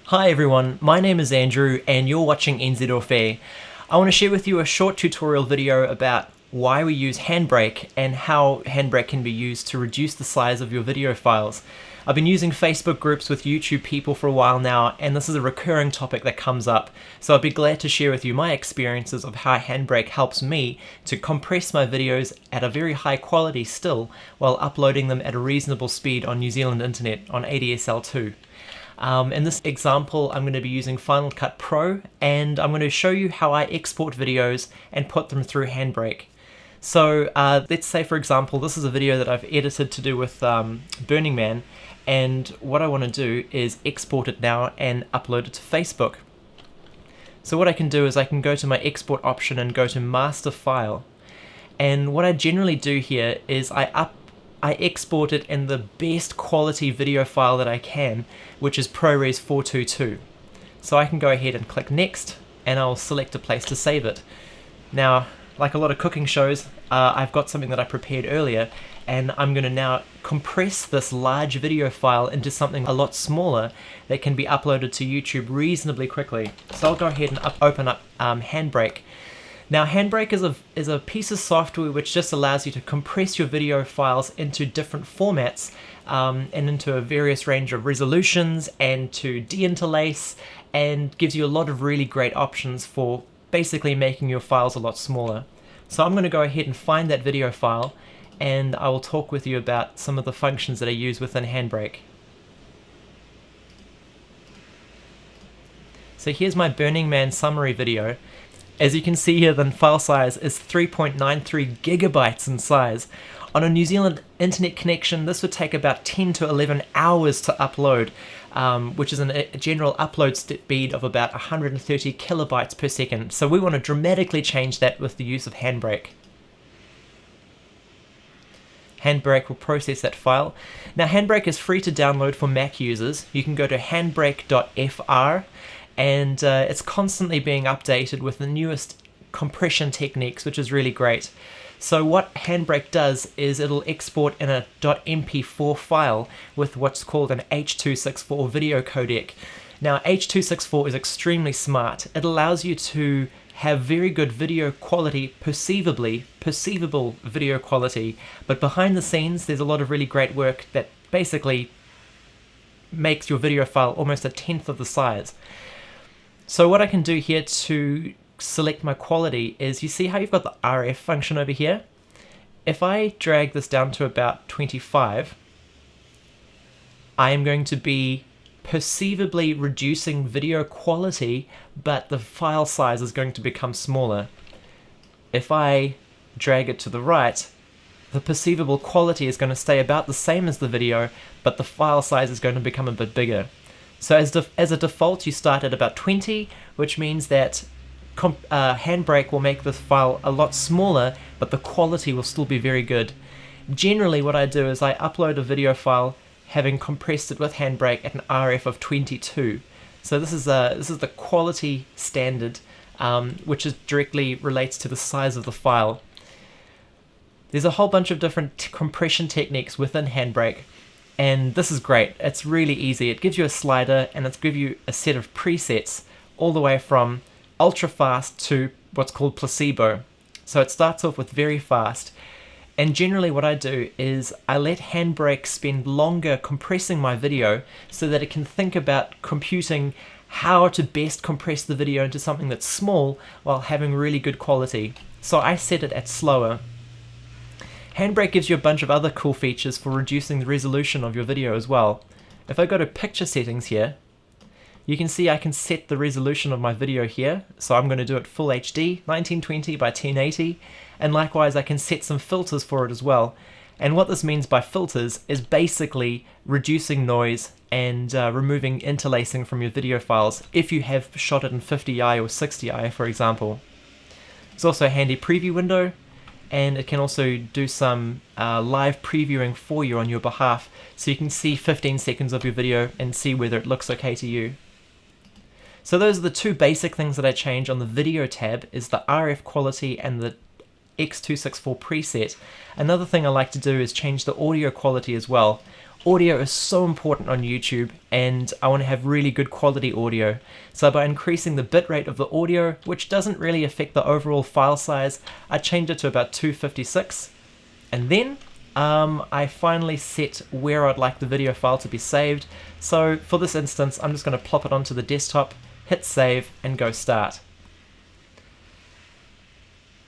Hi everyone, my name is Andrew and you're watching NZOffAir. I want to share with you a short tutorial video about why we use Handbrake and how Handbrake can be used to reduce the size of your video files. I've been using Facebook groups with YouTube people for a while now, and this is a recurring topic that comes up, so I'd be glad to share with you my experiences of how Handbrake helps me to compress my videos at a very high quality still while uploading them at a reasonable speed on New Zealand internet on ADSL2. In this example, I'm going to be using Final Cut Pro, and I'm going to show you how I export videos and put them through Handbrake. So let's say, for example, this is a video that I've edited to do with Burning Man, and what I want to do is export it now and upload it to Facebook. So what I can do is I can go to my export option and go to Master File, and what I generally do here is I export it in the best quality video file that I can, which is ProRes 422. So I can go ahead and click Next, and I'll select a place to save it. Now, like a lot of cooking shows, I've got something that I prepared earlier, and I'm going to now compress this large video file into something a lot smaller that can be uploaded to YouTube reasonably quickly. So I'll go ahead and open up Handbrake. Now, Handbrake is a piece of software which just allows you to compress your video files into different formats and into a various range of resolutions, and to deinterlace, and gives you a lot of really great options for basically making your files a lot smaller. So I'm going to go ahead and find that video file, and I will talk with you about some of the functions that I use within Handbrake. So here's my Burning Man summary video. As you can see here, the file size is 3.93 gigabytes in size. On a New Zealand internet connection, this would take about 10 to 11 hours to upload, which is a general upload speed of about 130 kilobytes per second. So we want to dramatically change that with the use of Handbrake. Handbrake will process that file. Now, Handbrake is free to download for Mac users. You can go to handbrake.fr, and it's constantly being updated with the newest compression techniques, which is really great. So what Handbrake does is it'll export in a .mp4 file with what's called an H.264 video codec. Now, H.264 is extremely smart. It allows you to have very good video quality, perceivable video quality, but behind the scenes there's a lot of really great work that basically makes your video file almost a tenth of the size. So what I can do here to select my quality is, you see how you've got the RF function over here? If I drag this down to about 25, I am going to be perceivably reducing video quality, but the file size is going to become smaller. If I drag it to the right, the perceivable quality is going to stay about the same as the video, but the file size is going to become a bit bigger. So as a default, you start at about 20, which means that Handbrake will make this file a lot smaller, but the quality will still be very good. Generally, what I do is I upload a video file having compressed it with Handbrake at an RF of 22. So this is the quality standard, which directly relates to the size of the file. There's a whole bunch of different compression techniques within Handbrake, and this is great. It's really easy. It gives you a slider, and it gives you a set of presets all the way from ultra fast to what's called placebo. So it starts off with very fast, and generally what I do is I let Handbrake spend longer compressing my video so that it can think about computing how to best compress the video into something that's small while having really good quality. So I set it at slower. Handbrake gives you a bunch of other cool features for reducing the resolution of your video as well. If I go to picture settings here, you can see I can set the resolution of my video here. So I'm going to do it full HD, 1920 by 1080, and likewise I can set some filters for it as well. And what this means by filters is basically reducing noise and removing interlacing from your video files if you have shot it in 50i or 60i, for example. There's also a handy preview window, and it can also do some live previewing for you on your behalf, so you can see 15 seconds of your video and see whether it looks okay to you. So those are the two basic things that I change on the video tab, is the RF quality and the X264 preset. Another thing I like to do is change the audio quality as well. Audio is so important on YouTube, and I want to have really good quality audio. So by increasing the bitrate of the audio, which doesn't really affect the overall file size, I changed it to about 256. And then I finally set where I'd like the video file to be saved. So for this instance, I'm just going to plop it onto the desktop, hit save, and go start.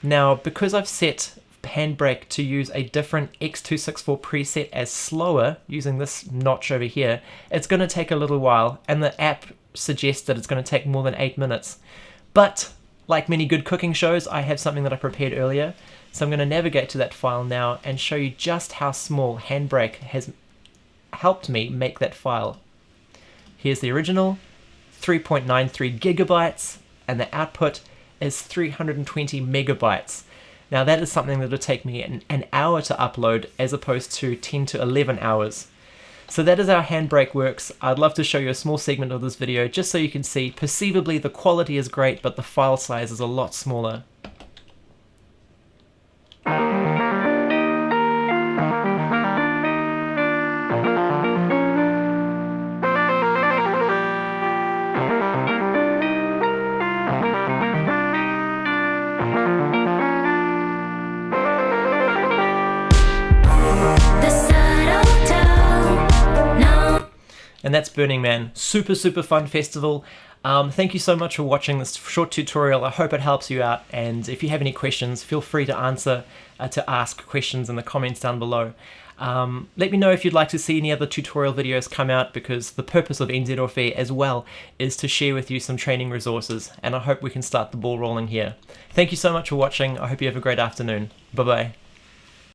Now, because I've set Handbrake to use a different X264 preset as slower, using this notch over here, it's going to take a little while, and the app suggests that it's going to take more than 8 minutes. But, like many good cooking shows, I have something that I prepared earlier, so I'm going to navigate to that file now and show you just how small Handbrake has helped me make that file. Here's the original, 3.93 gigabytes, and the output is 320 megabytes. Now that is something that will take me an hour to upload as opposed to 10 to 11 hours. So that is how Handbrake works. I'd love to show you a small segment of this video just so you can see perceivably the quality is great, but the file size is a lot smaller. And that's Burning Man. Super fun festival. Thank you so much for watching this short tutorial. I hope it helps you out, and if you have any questions, feel free to ask questions in the comments down below. Let me know if you'd like to see any other tutorial videos come out, because the purpose of NZOffAir as well is to share with you some training resources, and I hope we can start the ball rolling here. Thank you so much for watching. I hope you have a great afternoon. Bye bye.